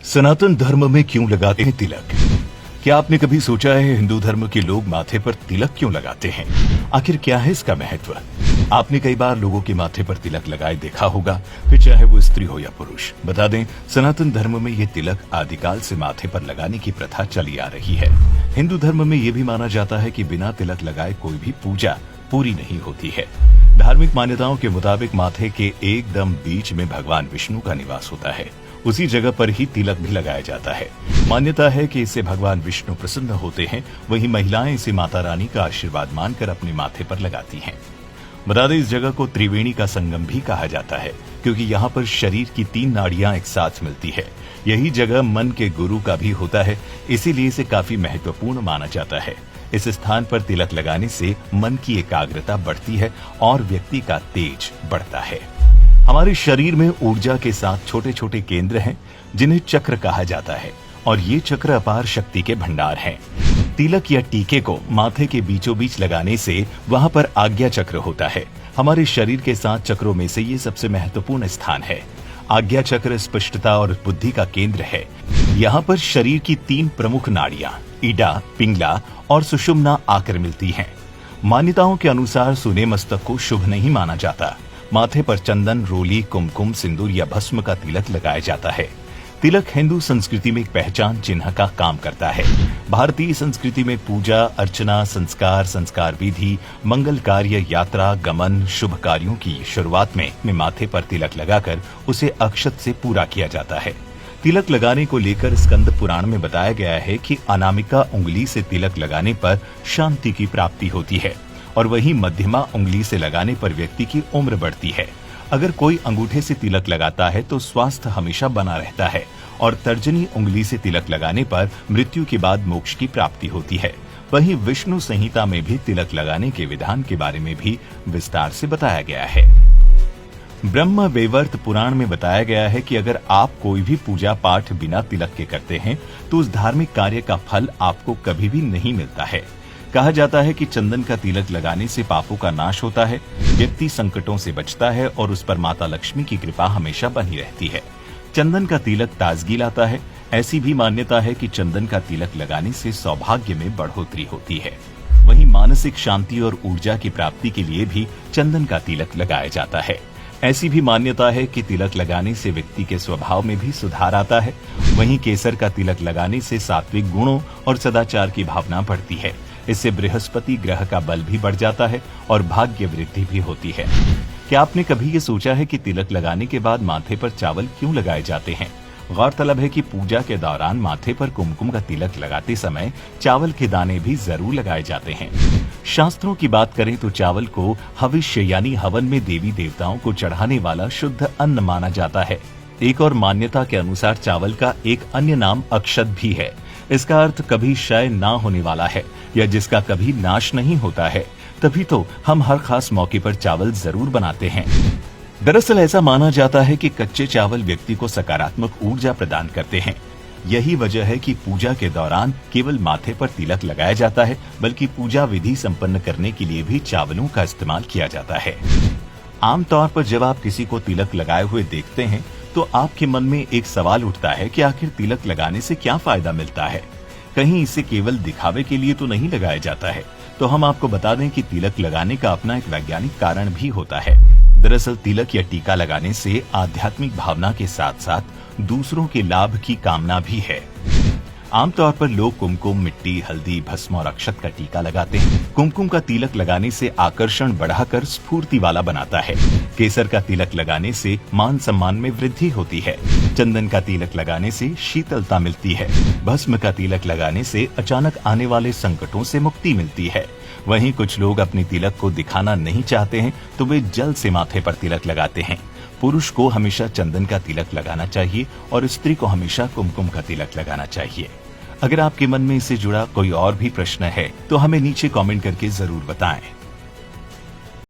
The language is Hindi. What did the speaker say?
सनातन धर्म में क्यों लगाते हैं तिलक? क्या आपने कभी सोचा है हिंदू धर्म के लोग माथे पर तिलक क्यों लगाते हैं? आखिर क्या है इसका महत्व? आपने कई बार लोगों के माथे पर तिलक लगाए देखा होगा, फिर चाहे वो स्त्री हो या पुरुष। बता दें, सनातन धर्म में ये तिलक आदिकाल से माथे पर लगाने की प्रथा चली आ रही है। हिंदू धर्म में ये भी माना जाता है कि बिना तिलक लगाए कोई भी पूजा पूरी नहीं होती है। धार्मिक मान्यताओं के मुताबिक माथे के एकदम बीच में भगवान विष्णु का निवास होता है। उसी जगह पर ही तिलक भी लगाया जाता है। मान्यता है कि इससे भगवान विष्णु प्रसन्न होते हैं। वहीं महिलाएं इसे माता रानी का आशीर्वाद मानकर अपने माथे पर लगाती हैं। बता दें, इस जगह को त्रिवेणी का संगम भी कहा जाता है, क्योंकि यहाँ पर शरीर की 3 नाड़ियां एक साथ मिलती है। यही जगह मन के गुरु का भी होता है, इसीलिए इसे काफी महत्वपूर्ण माना जाता है। इस स्थान पर तिलक लगाने से मन की एकाग्रता बढ़ती है और व्यक्ति का तेज बढ़ता है। हमारे शरीर में ऊर्जा के साथ छोटे छोटे केंद्र हैं, जिन्हें चक्र कहा जाता है, और ये चक्र अपार शक्ति के भंडार हैं। तिलक या टीके को माथे के बीचों बीच लगाने से वहां पर आज्ञा चक्र होता है। हमारे शरीर के 7 चक्रों में से ये सबसे महत्वपूर्ण स्थान है। आज्ञा चक्र स्पष्टता और बुद्धि का केंद्र है। यहाँ पर शरीर की 3 प्रमुख नाड़ियां इडा, पिंगला और सुषुम्ना आकर मिलती हैं। मान्यताओं के अनुसार सूने मस्तक को शुभ नहीं माना जाता। माथे पर चंदन, रोली, कुमकुम, सिंदूर या भस्म का तिलक लगाया जाता है। तिलक हिंदू संस्कृति में एक पहचान चिन्ह का काम करता है। भारतीय संस्कृति में पूजा अर्चना, संस्कार विधि, मंगल कार्य, यात्रा, गमन, शुभ कार्यों की शुरुआत में माथे पर तिलक लगाकर उसे अक्षत से पूरा किया जाता है। तिलक लगाने को लेकर स्कंद पुराण में बताया गया है कि अनामिका उंगली से तिलक लगाने पर शांति की प्राप्ति होती है, और वहीं मध्यमा उंगली से लगाने पर व्यक्ति की उम्र बढ़ती है। अगर कोई अंगूठे से तिलक लगाता है तो स्वास्थ्य हमेशा बना रहता है, और तर्जनी उंगली से तिलक लगाने पर मृत्यु के बाद मोक्ष की प्राप्ति होती है। वहीं विष्णु संहिता में भी तिलक लगाने के विधान के बारे में भी विस्तार से बताया गया है। ब्रह्म वैवर्त पुराण में बताया गया है कि अगर आप कोई भी पूजा पाठ बिना तिलक के करते हैं तो उस धार्मिक कार्य का फल आपको कभी भी नहीं मिलता है। कहा जाता है कि चंदन का तिलक लगाने से पापों का नाश होता है, व्यक्ति संकटों से बचता है और उस पर माता लक्ष्मी की कृपा हमेशा बनी रहती है। चंदन का तिलक ताजगी लाता है। ऐसी भी मान्यता है कि चंदन का तिलक लगाने से सौभाग्य में बढ़ोतरी होती है। वहीं मानसिक शांति और ऊर्जा की प्राप्ति के लिए भी चंदन का तिलक लगाया जाता है। ऐसी भी मान्यता है कि तिलक लगाने से व्यक्ति के स्वभाव में भी सुधार आता है। वहीं केसर का तिलक लगाने से सात्विक गुणों और सदाचार की भावना बढ़ती है। इससे बृहस्पति ग्रह का बल भी बढ़ जाता है और भाग्य वृद्धि भी होती है। क्या आपने कभी ये सोचा है कि तिलक लगाने के बाद माथे पर चावल क्यों लगाए जाते हैं? गौरतलब है कि पूजा के दौरान माथे पर कुमकुम का तिलक लगाते समय चावल के दाने भी जरूर लगाए जाते हैं। शास्त्रों की बात करें तो चावल को हविष्य यानी हवन में देवी देवताओं को चढ़ाने वाला शुद्ध अन्न माना जाता है। एक और मान्यता के अनुसार चावल का एक अन्य नाम अक्षत भी है। इसका अर्थ कभी क्षय ना होने वाला है या जिसका कभी नाश नहीं होता है। तभी तो हम हर खास मौके पर चावल जरूर बनाते हैं। दरअसल ऐसा माना जाता है कि कच्चे चावल व्यक्ति को सकारात्मक ऊर्जा प्रदान करते हैं। यही वजह है कि पूजा के दौरान केवल माथे पर तिलक लगाया जाता है, बल्कि पूजा विधि संपन्न करने के लिए भी चावलों का इस्तेमाल किया जाता है। आमतौर पर जब आप किसी को तिलक लगाए हुए देखते हैं तो आपके मन में एक सवाल उठता है कि आखिर तिलक लगाने से क्या फायदा मिलता है? कहीं इसे केवल दिखावे के लिए तो नहीं लगाया जाता है? तो हम आपको बता दें कि तिलक लगाने का अपना एक वैज्ञानिक कारण भी होता है। दरअसल तिलक या टीका लगाने से आध्यात्मिक भावना के साथ साथ दूसरों के लाभ की कामना भी है। आमतौर पर लोग कुमकुम, मिट्टी, हल्दी, भस्म और अक्षत का टीका लगाते हैं। कुमकुम का तिलक लगाने से आकर्षण बढ़ाकर स्फूर्ति वाला बनाता है। केसर का तिलक लगाने से मान सम्मान में वृद्धि होती है। चंदन का तिलक लगाने से शीतलता मिलती है। भस्म का तिलक लगाने से अचानक आने वाले संकटों से मुक्ति मिलती है। वहीं कुछ लोग अपने तिलक को दिखाना नहीं चाहते हैं तो वे जल से माथे पर तिलक लगाते हैं। पुरुष को हमेशा चंदन का तिलक लगाना चाहिए और स्त्री को हमेशा कुमकुम का तिलक लगाना चाहिए। अगर आपके मन में इससे जुड़ा कोई और भी प्रश्न है तो हमें नीचे कमेंट करके जरूर बताएं।